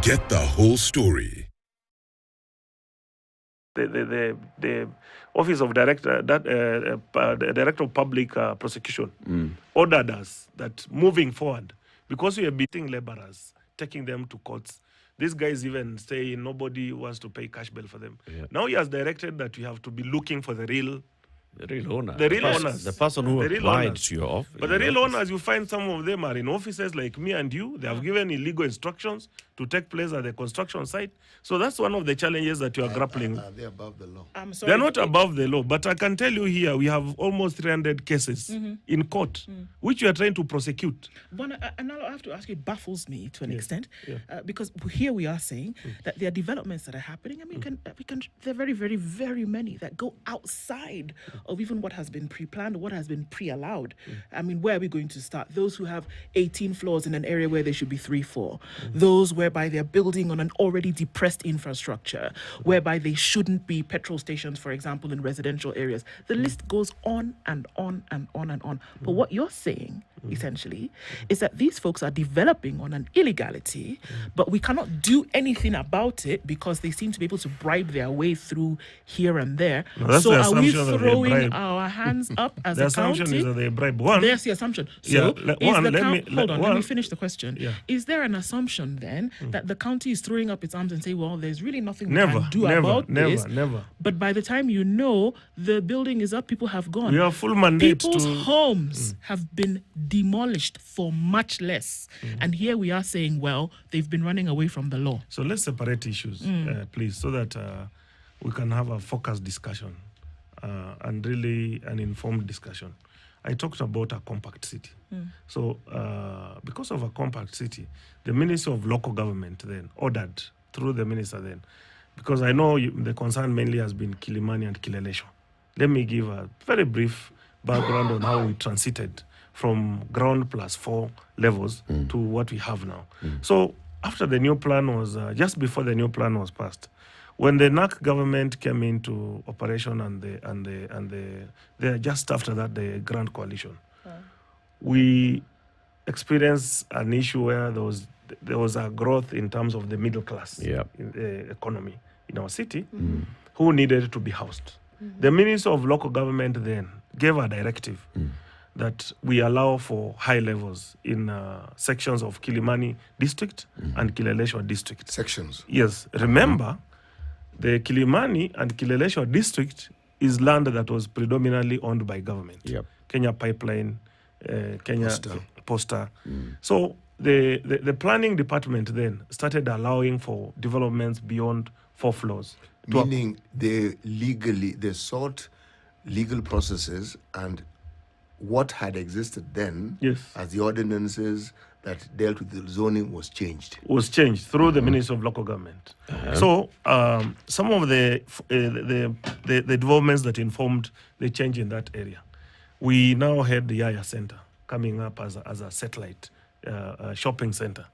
Get the whole story. The Office of Director, the Director of Public Prosecution, ordered us that moving forward, because we are beating laborers, taking them to courts. These guys even say nobody wants to pay cash bail for them. Yeah. Now he has directed that we have to be looking for the real owner. The real owners. The person who The real applied owners. to your office. But the real owners, you find some of them are in offices like me and you. They have given illegal instructions to take place at the construction site. So that's one of the challenges that you are grappling with. Are they above the law? I'm sorry. They're not above the law, but I can tell you here we have almost 300 cases in court, which we are trying to prosecute. And I have to ask you, it baffles me to an extent, because here we are saying that there are developments that are happening, and we can there are very, very, very many that go outside of even what has been pre-planned or what has been pre-allowed. I mean, where are we going to start? Those who have 18 floors in an area where there should be 3, 4. Those whereby they're building on an already depressed infrastructure, whereby they shouldn't be petrol stations, for example, in residential areas. The list goes on and on and on and on. But what you're saying, essentially, is that these folks are developing on an illegality, but we cannot do anything about it because they seem to be able to bribe their way through here and there. So are we throwing our hands up as The a assumption county? is that they bribe. One, There's the assumption. So let me finish the question. Yeah. Is there an assumption then that the county is throwing up its arms and say, well, there's really nothing we Never, can do never, about never, this? never. But by the time you know, the building is up, people have gone. We have full mandate People's to homes have been demolished for much less. And here we are saying, well, they've been running away from the law. So let's separate issues, please, so that we can have a focused discussion and really an informed discussion. I talked about a compact city. So because of a compact city, the Ministry of Local Government then ordered, through the minister then, because I know the concern mainly has been Kilimani and Kilelesho. Let me give a very brief background on how we transited from ground plus 4 levels to what we have now. So after the new plan was, just before the new plan was passed, when the NAC government came into operation and just after that, the Grand Coalition, we experienced an issue where there was a growth in terms of the middle class in the economy in our city who needed to be housed. The Minister of Local Government then gave a directive that we allow for high levels in sections of Kilimani district and Kileleshwa district. Sections. Yes. Remember, the Kilimani and Kileleshwa district is land that was predominantly owned by government. Yep. Kenya Pipeline, Kenya Posta. So the planning department then started allowing for developments beyond 4 floors. Meaning they sought legal processes, and what had existed then as the ordinances that dealt with the zoning was changed through the Ministry of Local Government. So some of the developments that informed the change in that area, we now had the Yaya Center coming up as a satellite shopping center.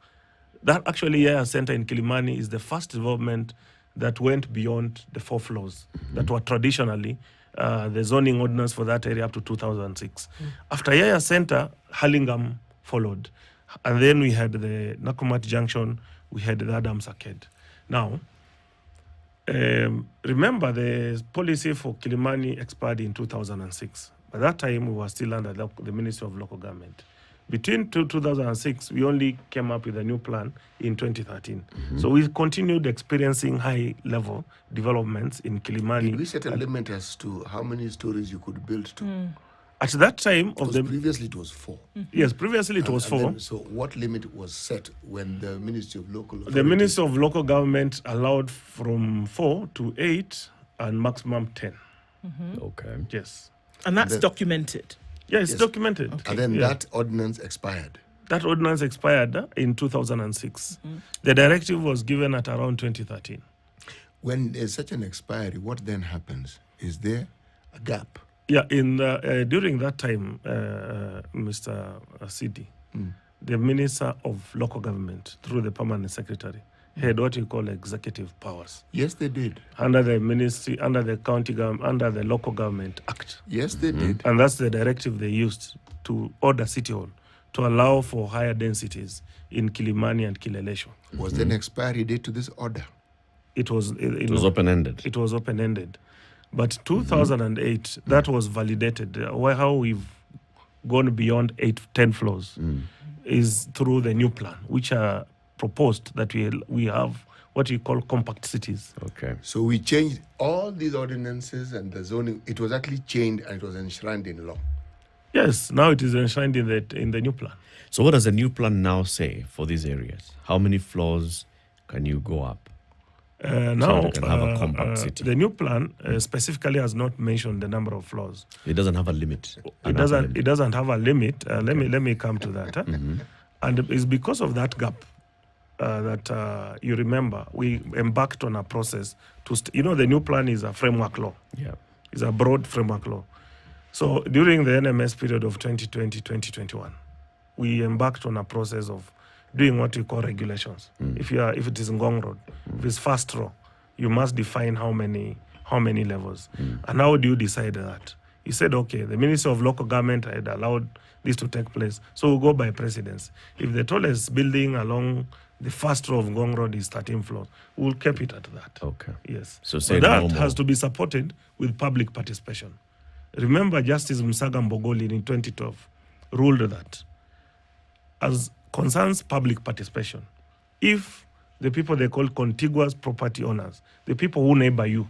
That actually Yaya Center in Kilimani is the first development that went beyond the 4 floors that were traditionally the zoning ordinance for that area up to 2006. After Yaya Center, Hurlingham followed. And then we had the Nakumatt Junction, we had the Adams Arcade. Now, remember the policy for Kilimani expired in 2006. By that time, we were still under the Ministry of Local Government. Between 2006, we only came up with a new plan in 2013. So we continued experiencing high-level developments in Kilimani. Did we set a limit as to how many stories you could build to? At that time previously it was 4. Yes, previously it was 4. Then, so what limit was set when the Ministry of Local Authority? The Ministry of Local Government allowed from 4 to 8 and maximum 10. Okay. Yes. And that's documented. Yeah, it's documented. Okay. And then that ordinance expired. That ordinance expired in 2006. The directive was given at around 2013. When there's such an expiry, what then happens? Is there a gap? Yeah, during that time, Mr. Sidi, the Minister of Local Government, through the Permanent Secretary, had what we call executive powers. Yes, they did. Under the ministry, under the county government, under the Local Government Act. Yes, they did. And that's the directive they used to order City Hall to allow for higher densities in Kilimani and Kileleshwa. Was there an expiry date to this order? It was open-ended. It was open-ended. But 2008, that was validated. How we've gone beyond 10 floors is through the new plan, which are proposed that we have what we call compact cities. Okay. So we changed all these ordinances and the zoning. It was actually changed and it was enshrined in law. Yes, now it is enshrined in the new plan. So what does the new plan now say for these areas? How many floors can you go up? Now, you can have a compact city. The new plan specifically has not mentioned the number of floors. It doesn't have a limit. It doesn't have a limit. Let me come to that. And it's because of that gap that you remember we embarked on a process to the new plan is a framework law. Yeah, it's a broad framework law. So during the NMS period of 2020-2021, we embarked on a process of doing what we call regulations. If it is Ngong Road, if it's first row, you must define how many levels. And how do you decide that? He said, okay, the Ministry of Local Government had allowed this to take place, so we'll go by precedence. If the tallest building along the first row of Ngong Road is 13 floors, we'll keep it at that. Okay. Yes. So say that has to be supported with public participation. Remember, Justice Musaga Mbogoli in 2012 ruled that as concerns public participation, if the people they call contiguous property owners, the people who neighbor you,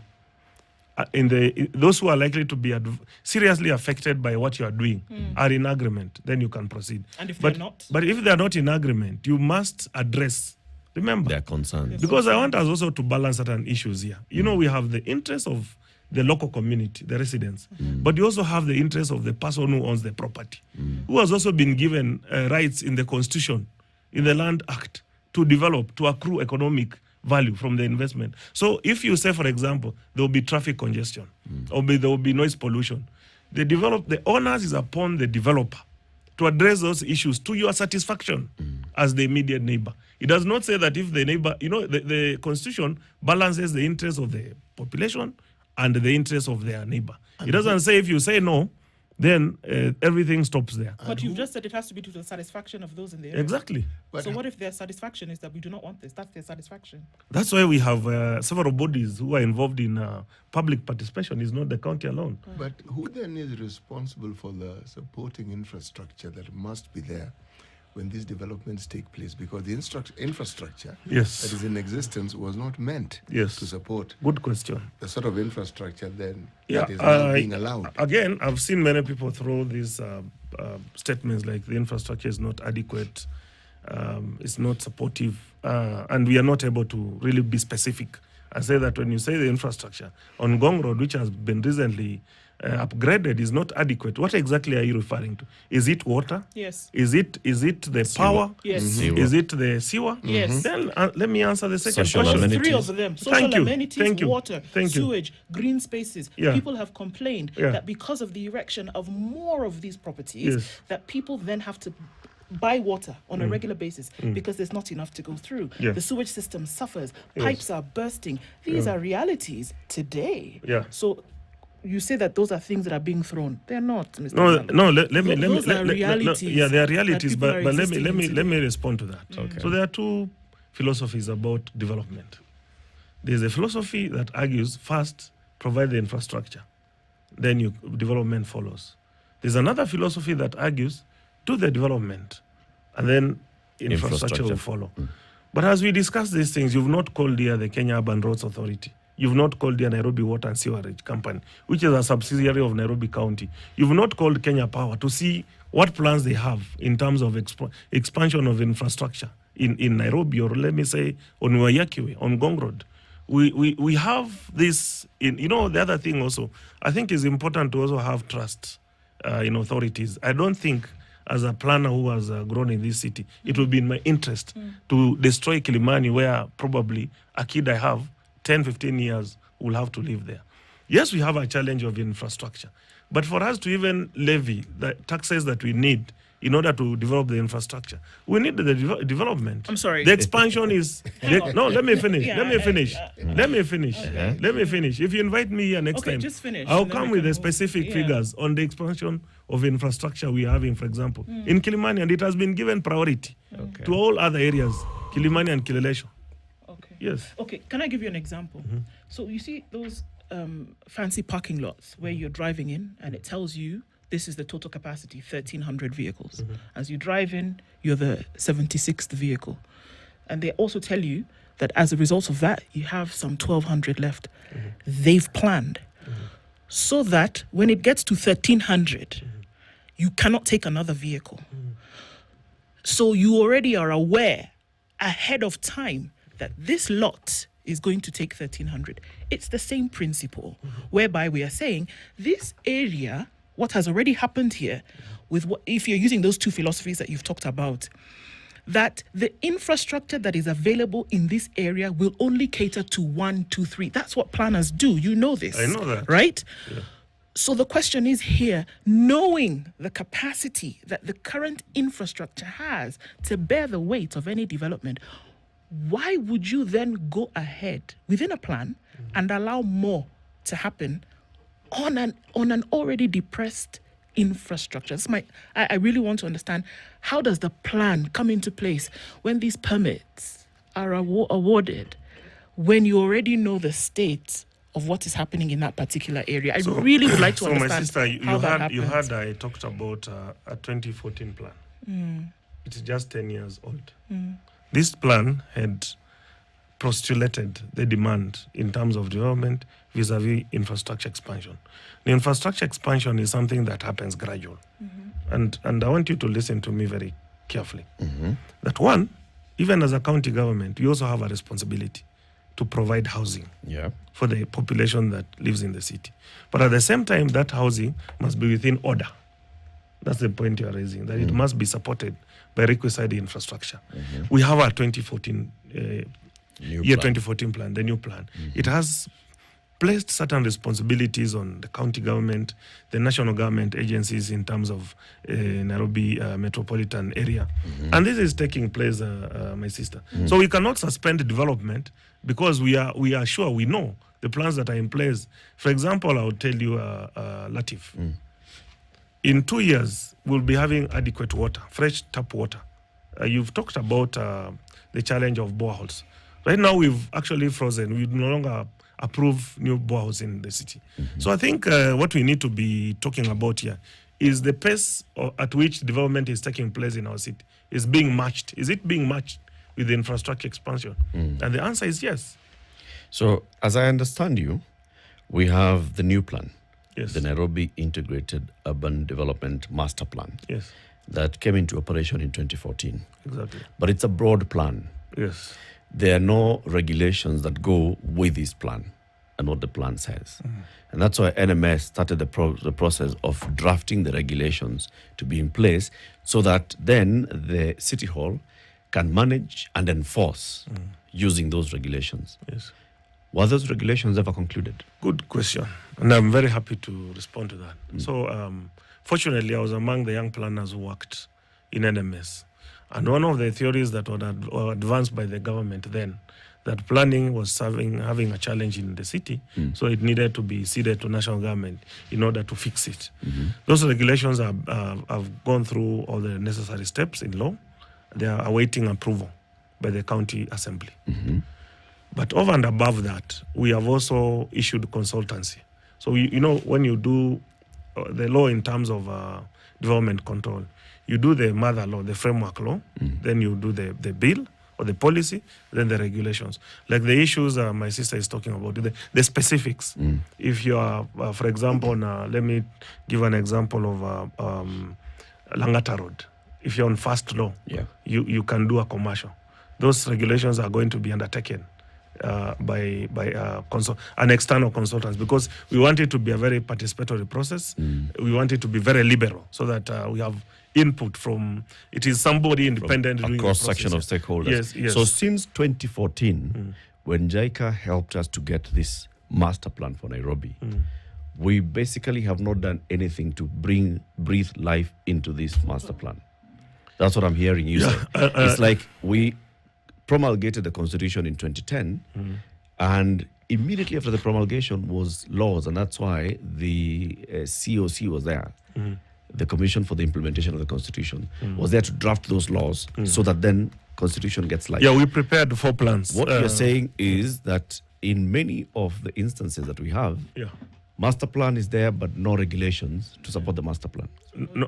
those who are likely to be seriously affected by what you are doing are in agreement, then you can proceed. And if they're not? But if they're not in agreement, you must address, remember, their concerns. Because I want us also to balance certain issues here. We have the interest of the local community, the residents, but you also have the interest of the person who owns the property, who has also been given rights in the Constitution, in the Land Act, to develop, to accrue economic value from the investment. So if you say, for example, there will be traffic congestion, or there will be noise pollution, the onus is upon the developer to address those issues to your satisfaction as the immediate neighbor. It does not say that if the neighbor, the Constitution balances the interests of the population and the interests of their neighbor. It doesn't say if you say no, then everything stops there. But you've just said it has to be to the satisfaction of those in the area. Exactly. So what if their satisfaction is that we do not want this? That's their satisfaction. That's why we have several bodies who are involved in public participation. It's not the county alone. But who then is responsible for the supporting infrastructure that must be there when these developments take place? Because the infrastructure that is in existence was not meant to support. Good question. The sort of infrastructure then that is now being allowed. Again, I've seen many people throw these statements like the infrastructure is not adequate, it's not supportive, and we are not able to really be specific. I say that when you say the infrastructure on Ngong Road, which has been recently upgraded, is not adequate. What exactly are you referring to? Is it water? Yes. Is it the sewer. power? Yes. Is it the sewer? Yes. Then let me answer the second Social question. amenities. Three of them. Social amenities, water, sewage, green spaces. People have complained that because of the erection of more of these properties, that people then have to buy water on a regular basis because there's not enough to go through. The sewage system suffers. Pipes are bursting. These are realities today. So you say that those are things that are being thrown. They're not, Mr. Those are realities. They are realities, but let me respond to that. Okay. So there are two philosophies about development. There's a philosophy that argues first provide the infrastructure, then development follows. There's another philosophy that argues do the development, and then infrastructure will follow. But as we discuss these things, you've not called here the Kenya Urban Roads Authority. You've not called here Nairobi Water and Sewerage Company, which is a subsidiary of Nairobi County. You've not called Kenya Power to see what plans they have in terms of expansion of infrastructure in Nairobi, or let me say on Wayakiwe, on Ngong Road. We have this, the other thing also, I think it's important to also have trust in authorities. I don't think as a planner who has grown in this city, it would be in my interest to destroy Kilimani, where probably a kid I have 10, 15 years will have to live there. Yes, we have a challenge of infrastructure, but for us to even levy the taxes that we need in order to develop the infrastructure. We need the development. I'm sorry. The expansion is... no, let me finish. Yeah, let me finish. Let me finish. If you invite me here next time, just finish, I'll come with the specific figures on the expansion of infrastructure we are having, for example, in Kilimani, and it has been given priority to all other areas, Kilimani and Kilelesho. Okay. Yes. Okay, can I give you an example? So you see those fancy parking lots where you're driving in and it tells you this is the total capacity, 1,300 vehicles. As you drive in, you're the 76th vehicle. And they also tell you that as a result of that, you have some 1,200 left. They've planned so that when it gets to 1,300, you cannot take another vehicle. So you already are aware ahead of time that this lot is going to take 1,300. It's the same principle whereby we are saying this area, what has already happened here, with what, if you're using those two philosophies that you've talked about, that the infrastructure that is available in this area will only cater to 1, 2, 3. That's what planners do. You know this. I know that. Right? Yeah. So the question is here, knowing the capacity that the current infrastructure has to bear the weight of any development, why would you then go ahead within a plan and allow more to happen on an already depressed infrastructure? I really want to understand, how does the plan come into place when these permits are awarded, when you already know the state of what is happening in that particular area? I really would like to understand. So, my sister, you happens. heard I talked about a 2014 plan. It's just 10 years old. This plan had postulated the demand in terms of development vis-a-vis infrastructure expansion. The infrastructure expansion is something that happens gradual. And I want you to listen to me very carefully. That one, even as a county government, you also have a responsibility to provide housing for the population that lives in the city. But at the same time, that housing must be within order. That's the point you are raising, that it must be supported by requisite infrastructure. We have our 2014 2014 plan, the new plan. It has placed certain responsibilities on the county government, the national government agencies in terms of Nairobi metropolitan area. And this is taking place, my sister. So we cannot suspend development because we are sure, we know the plans that are in place. For example, I will tell you, Latif, in 2 years, we'll be having adequate water, fresh tap water. You've talked about the challenge of boreholes. Right now, we've actually frozen. We no longer approve new boreholes in the city. So I think what we need to be talking about here is the pace at which development is taking place in our city is being matched. Is it being matched with the infrastructure expansion? And the answer is yes. So as I understand you, we have the new plan. Yes. The Nairobi Integrated Urban Development Master Plan. Yes. That came into operation in 2014. Exactly. But it's a broad plan. Yes. There are no regulations that go with this plan and what the plan says. And that's why NMS started the process of drafting the regulations to be in place so that then the City Hall can manage and enforce using those regulations. Yes. Were those regulations ever concluded? Good question. And I'm very happy to respond to that. So, fortunately, I was among the young planners who worked in NMS. And one of the theories that were advanced by the government then, that planning was having a challenge in the city, so it needed to be ceded to national government in order to fix it. Those regulations have gone through all the necessary steps in law. They are awaiting approval by the county assembly. But over and above that, we have also issued consultancy. So, when you do the law in terms of development control, you do the mother law, the framework law, then you do the bill or the policy, then the regulations. Like the issues my sister is talking about, the specifics. If you are, for example, let me give an example of Langata Road. If you're on fast law, you can do a commercial. Those regulations are going to be undertaken by an external consultants, because we want it to be a very participatory process. We want it to be very liberal so that we have input from, it is somebody independent from doing a cross-section of stakeholders. Yes. So since 2014, when JICA helped us to get this master plan for Nairobi, we basically have not done anything to breathe life into this master plan. That's what I'm hearing you say. It's like we promulgated the constitution in 2010, and immediately after the promulgation was laws, and that's why the COC was there. The Commission for the Implementation of the Constitution was there to draft those laws so that then constitution gets life. Yeah, we prepared 4 plans. What you're saying is that in many of the instances that we have, master plan is there, but no regulations to support the master plan.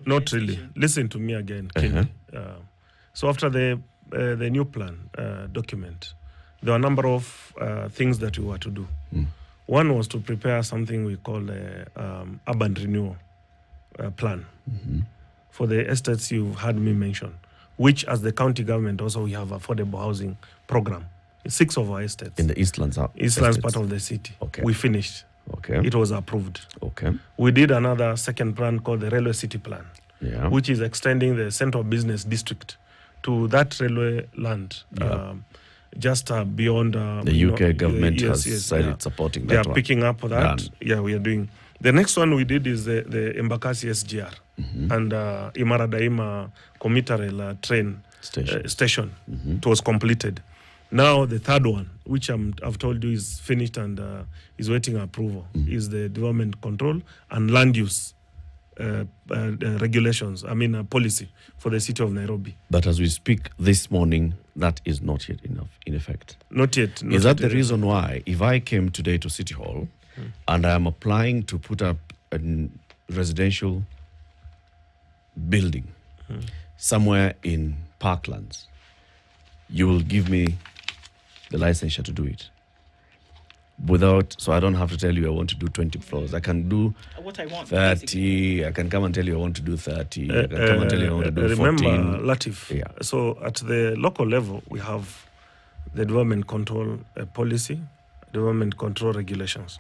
Not really. Listen to me again, King. So after the new plan document, there were a number of things that we were to do. One was to prepare something we call the urban renewal plan for the estates you've had me mention, which as the county government also we have affordable housing program. 6 of our estates. In the Eastlands part of the city. Okay. We finished. Okay. It was approved. Okay. We did another second plan called the Railway City Plan, which is extending the central business district to that railway land. Just beyond the UK government has decided supporting that. They are picking up that. Yeah, we are doing. The next one we did is the Embakasi SGR and Imara Daima Commuter train station. It was completed. Now the third one, which I've told you is finished and is waiting approval, is the development control and land use regulations. Policy for the city of Nairobi. But as we speak this morning, that is not yet enough in effect. Not yet. Is that the reason why, if I came today to City Hall and I am applying to put up a residential building somewhere in Parklands, you will give me the licensure to do it? So I don't have to tell you I want to do 20 floors. I can do what I want, 30. basically. I can come and tell you I want to do 30. I can come and tell you I want to do 14. Remember, Latif, so at the local level, we have the development control policy, development control regulations.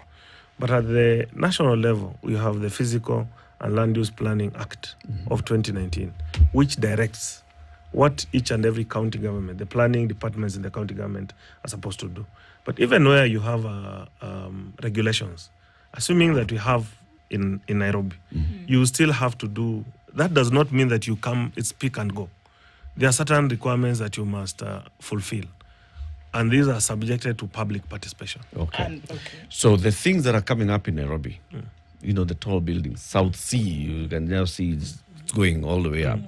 But at the national level, we have the Physical and Land Use Planning Act of 2019, which directs what each and every county government, the planning departments in the county government are supposed to do. But even where you have regulations, assuming that we have in Nairobi, you still have to do, that does not mean that you come, it's pick and go. There are certain requirements that you must fulfill. And these are subjected to public participation. Okay. So the things that are coming up in Nairobi, the tall buildings, South Sea, you can now see it's going all the way up.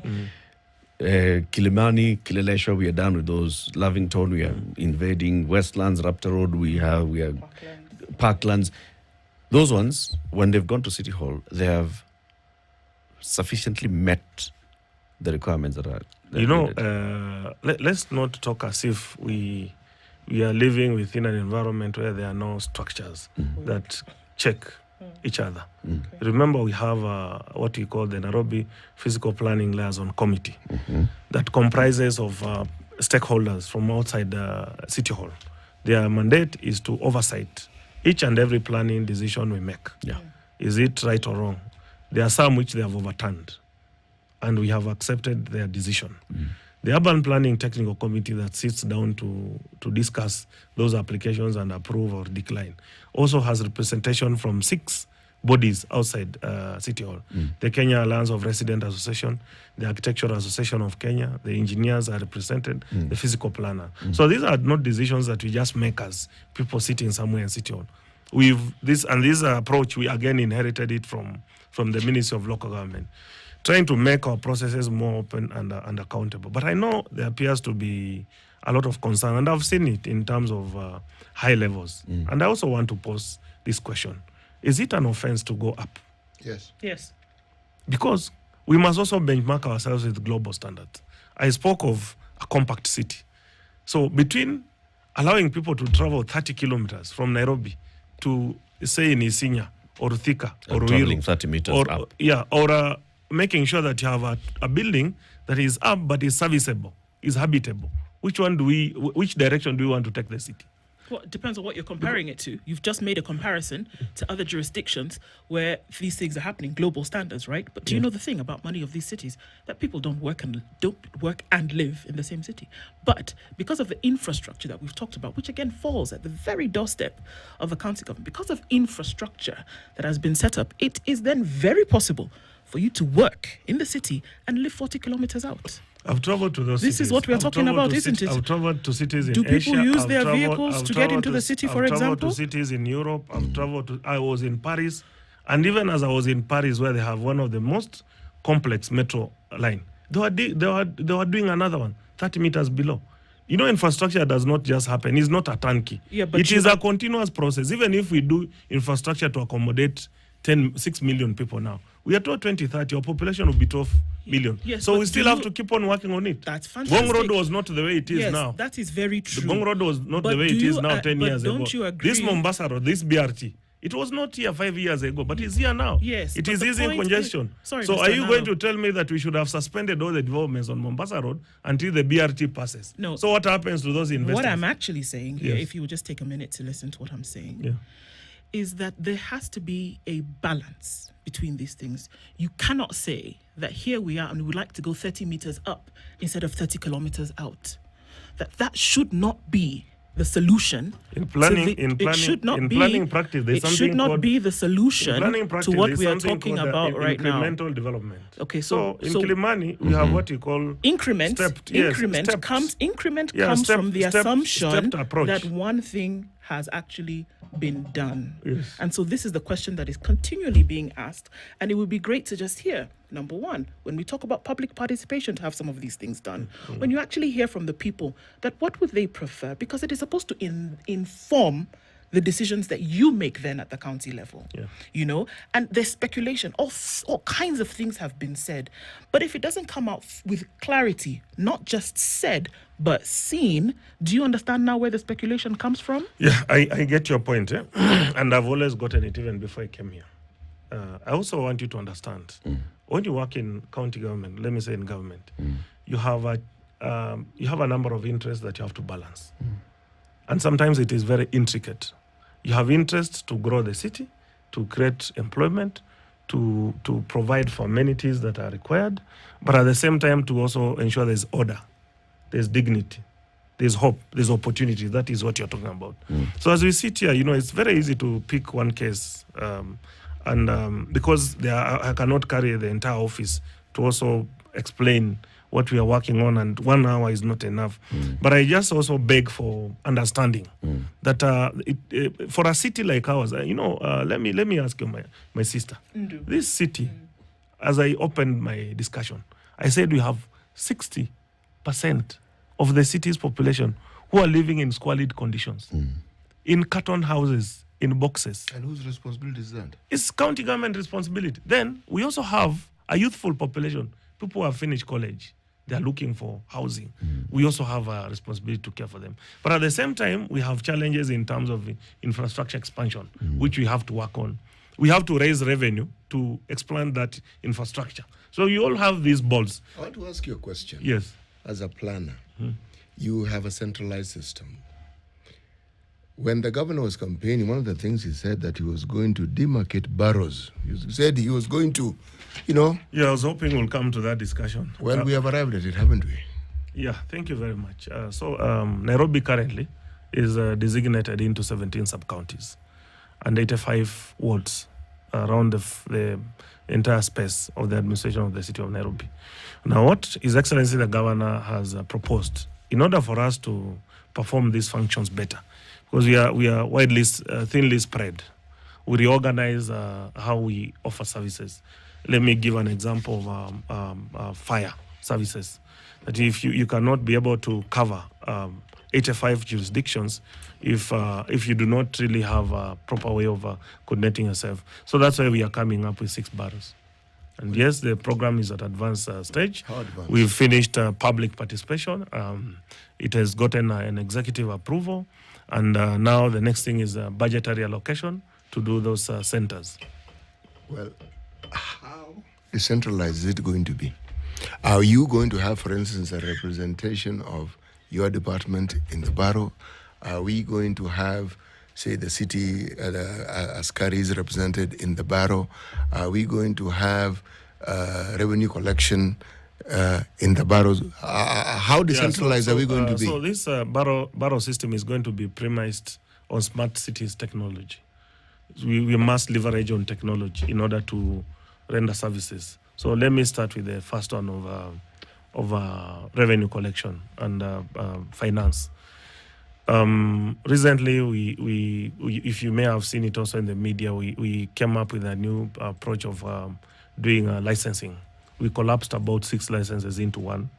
Kilimani, Kileleshwa, we are done with those. Lavington, we are invading. Westlands, Raptor Road, we are Parklands. Those ones, when they've gone to City Hall, they have sufficiently met the requirements that are let's not talk as if we are living within an environment where there are no structures that check each other. Remember, we have what we call the Nairobi Physical Planning Liaison Committee that comprises of stakeholders from outside City Hall. Their mandate is to oversight each and every planning decision we make. Is it right or wrong? There are some which they have overturned, and we have accepted their decision. The Urban Planning Technical Committee that sits down to discuss those applications and approve or decline also has representation from 6 bodies outside City Hall. The Kenya Alliance of Resident Association, the Architectural Association of Kenya, the engineers are represented, the physical planner. So these are not decisions that we just make as people sitting somewhere in City Hall. This approach, we again inherited it from the Ministry of Local Government, trying to make our processes more open and accountable. But I know there appears to be a lot of concern, and I've seen it in terms of high levels. And I also want to pose this question. Is it an offense to go up? Yes. Because we must also benchmark ourselves with global standards. I spoke of a compact city. So between allowing people to travel 30 kilometers from Nairobi to, say, in Isinya or Thika or traveling 30 meters up. Or making sure that you have a building that is up but is serviceable, is habitable. Which direction do we want to take the city? Well, it depends on what you're comparing it to. You've just made a comparison to other jurisdictions where these things are happening, global standards, right? But do you know the thing about many of these cities? That people don't work and live in the same city. But because of the infrastructure that we've talked about, which again falls at the very doorstep of the county government, because of infrastructure that has been set up, it is then very possible for you to work in the city and live 40 kilometers out. I've traveled to those This cities. is what we're talking about, isn't it? I've traveled to cities in Do Asia. people use their traveled- vehicles to get into the city, for I've traveled example? to cities in Europe. I was in Paris. And even as I was in Paris, where they have one of the most complex metro line, they were doing another one 30 meters below. You know, infrastructure does not just happen. It's not a turnkey. Yeah, but it is a continuous process. Even if we do infrastructure to accommodate 6 million people now, we are told 2030, our population will be 12 million. Yes, so but we still have to keep on working on it. That's fantastic. Gong Road was not the way it is Yes, now. that is very true. The Gong Road was not But the way do it is you, now 10 but years ago. don't you agree? This Mombasa Road, this BRT, it was not here 5 years ago, but it's here now. Yes, it but is the easing point congestion. is- sorry, so Mr. are you going Nalo. to tell me that we should have suspended all the developments on Mombasa Road until the BRT passes? No. So what happens to those investors? What I'm actually saying here, Yes. if you would just take a minute to listen to what I'm saying, Yeah. is that there has to be a balance between these things. You cannot say that here we are and we would like to go 30 meters up instead of 30 kilometers out. That should not be the solution. In planning, it should not be, planning practice, there's it something should not called, be the solution in planning practice, to what there's we are something talking called about right now. incremental development. Okay, so in so Kilimani, we have what you call increment. stepped, Increment steps. comes Yeah, comes from the stepped assumption approach. that one thing has actually been done. Yes. And so this is the question that is continually being asked, and it would be great to just hear, number one, when we talk about public participation, to have some of these things done. When you actually hear from the people that what would they prefer, because it is supposed to inform the decisions that you make then at the county level. Yeah. You know, and there's speculation, all kinds of things have been said, but if it doesn't come out with clarity, not just said but seen, do you understand now where the speculation comes from? Yeah, I get your point, and I've always gotten it even before I came here. I also want you to understand, when you work in county government, let me say in government, you have a number of interests that you have to balance. And sometimes it is very intricate. You have interests to grow the city, to create employment, to provide for amenities that are required, but at the same time to also ensure there's order, there's dignity, there's hope, there's opportunity. That is what you're talking about. So as we sit here, you know, it's very easy to pick one case, because I cannot carry the entire office to also explain what we are working on, and 1 hour is not enough. But I just also beg for understanding that for a city like ours, let me ask you, my sister, this city, as I opened my discussion, I said we have 60% of the city's population who are living in squalid conditions, in carton houses, in boxes. And whose responsibility is that? It's county government responsibility. Then we also have a youthful population, people who have finished college. They are looking for housing. We also have a responsibility to care for them. But at the same time, we have challenges in terms of infrastructure expansion, which we have to work on. We have to raise revenue to expand that infrastructure. So you all have these balls. I want to ask you a question. Yes. As a planner, you have a centralized system. When the governor was campaigning, one of the things he said that he was going to demarcate boroughs. He said he was going to, Yeah, I was hoping we'll come to that discussion. Well, we have arrived at it, haven't we? Yeah, thank you very much. Nairobi currently is designated into 17 sub-counties and 85 wards around the entire space of the administration of the city of Nairobi. Now, what His Excellency the Governor has proposed, in order for us to perform these functions better, because we are widely, thinly spread, we reorganize how we offer services. Let me give an example of fire services. That if you cannot be able to cover 85 jurisdictions if you do not really have a proper way of coordinating yourself. So that's why we are coming up with 6 boroughs. And yes, the program is at advanced stage. How advanced? We've finished public participation. It has gotten an executive approval. And now the next thing is budgetary allocation to do those centers. Well, how decentralized is it going to be? Are you going to have, for instance, a representation of your department in the borough? Are we going to have, say, the city askaris represented in the borough? Are we going to have revenue collection in the boroughs? How decentralized are we going to be? So this borough system is going to be premised on smart cities technology. We must leverage on technology in order to render services. So let me start with the first one revenue collection and finance. Recently, we, if you may have seen it also in the media, we came up with a new approach of doing licensing. We collapsed about 6 licenses into one,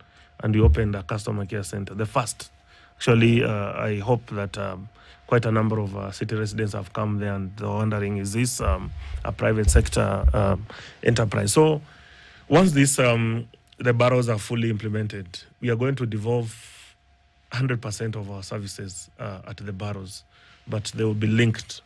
and we opened a customer care center. The first, actually, I hope that quite a number of city residents have come there and they're wondering, is this a private sector enterprise? So once this, the barrows are fully implemented, we are going to devolve 100% of our services at the barrows, but they will be linked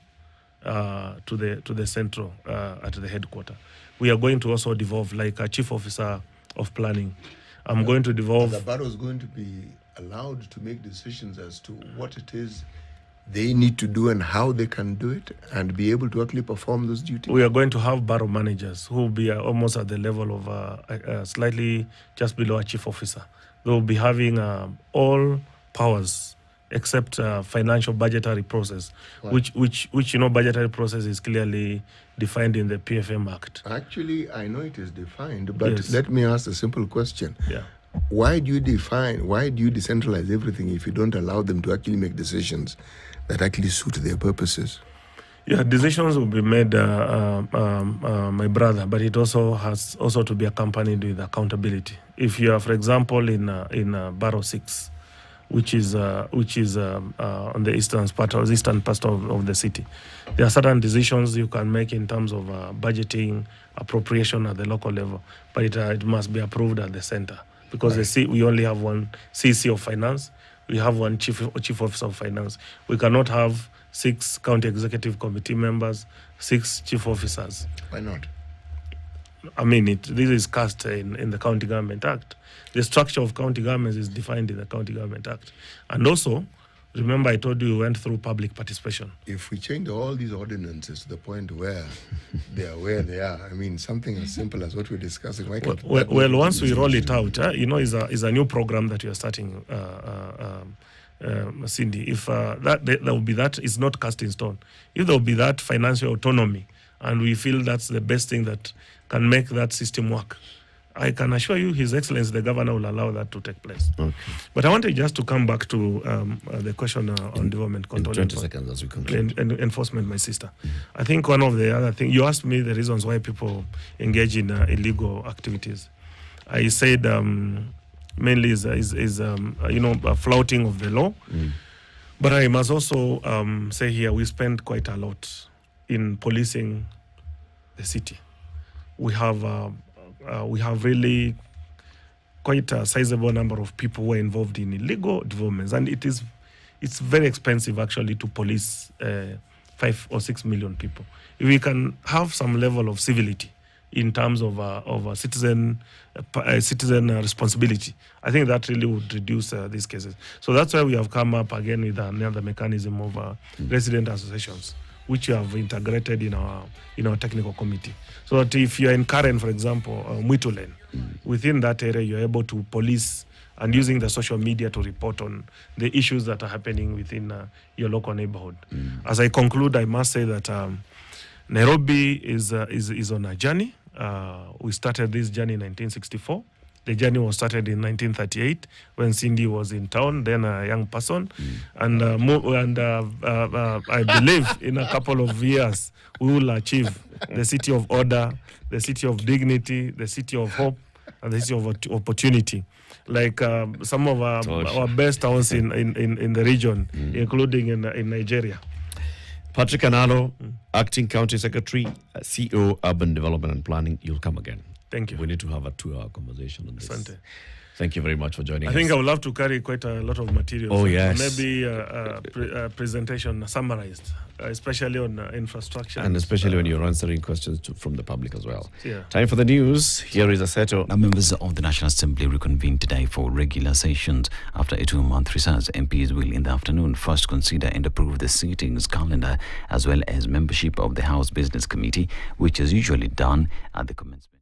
to the central at the headquarters. We are going to also devolve, like a chief officer of planning. I'm going to devolve. The barrow is going to be allowed to make decisions as to what it is they need to do and how they can do it and be able to actually perform those duties. We are going to have barrow managers who will be almost at the level of slightly just below a chief officer. They will be having all powers except financial budgetary process, which budgetary process is clearly defined in the PFM Act. Actually, I know it is defined, but let me ask a simple question. Yeah. Why do you decentralize everything if you don't allow them to actually make decisions that actually suit their purposes? Yeah, decisions will be made, my brother, but it also has to be accompanied with accountability. If you are, for example, in Barrow 6, which is on the eastern part of the city, there are certain decisions you can make in terms of budgeting, appropriation at the local level, but it must be approved at the center, because we only have one CC of finance, we have one chief officer of finance. We cannot have 6 county executive committee members, 6 chief officers. Why not? I mean, this is cast in the County Government Act. The structure of county governments is defined in the County Government Act. And also, remember I told you we went through public participation. If we change all these ordinances to the point where they are where they are, I mean, something as simple as what we're discussing, why can't well, once we roll it out, is a new program that we are starting, Cindy. If there will be that, it's not cast in stone. If there will be that financial autonomy, and we feel that's the best thing that can make that system work, I can assure you, His Excellency, the Governor, will allow that to take place. Okay. But I wanted just to come back to the question on development control. 20 seconds as we conclude. And enforcement, my sister. I think one of the other things, you asked me the reasons why people engage in illegal activities. I said mainly is a flouting of the law. But I must also say here, we spend quite a lot in policing the city. We have really quite a sizable number of people who are involved in illegal developments, and it's very expensive actually to police 5 or 6 million people. If we can have some level of civility in terms of citizen responsibility, I think that really would reduce these cases. So that's why we have come up again with another mechanism of resident associations, which we have integrated in our technical committee. So that if you are in Karen, for example, Mwitulen, within that area, you're able to police and using the social media to report on the issues that are happening within your local neighborhood. As I conclude, I must say that Nairobi is on a journey. We started this journey in 1964. The journey was started in 1938 when Cindy was in town, then a young person. And I believe in a couple of years, we will achieve the city of order, the city of dignity, the city of hope, and the city of opportunity. Like some of our best towns in the region, including in Nigeria. Patrick Analo, Acting County Secretary, CEO, Urban Development and Planning, you'll come again. Thank you. We need to have a 2-hour conversation on this. Asante. Thank you very much for joining us. I think I would love to carry quite a lot of material. Oh, yes. Maybe a presentation summarized, especially on infrastructure. And especially when you're answering questions from the public as well. Yeah. Time for the news. Here is Aseto. Now, members of the National Assembly reconvened today for regular sessions. After a 2-month recess, MPs will in the afternoon first consider and approve the sittings calendar as well as membership of the House Business Committee, which is usually done at the commencement.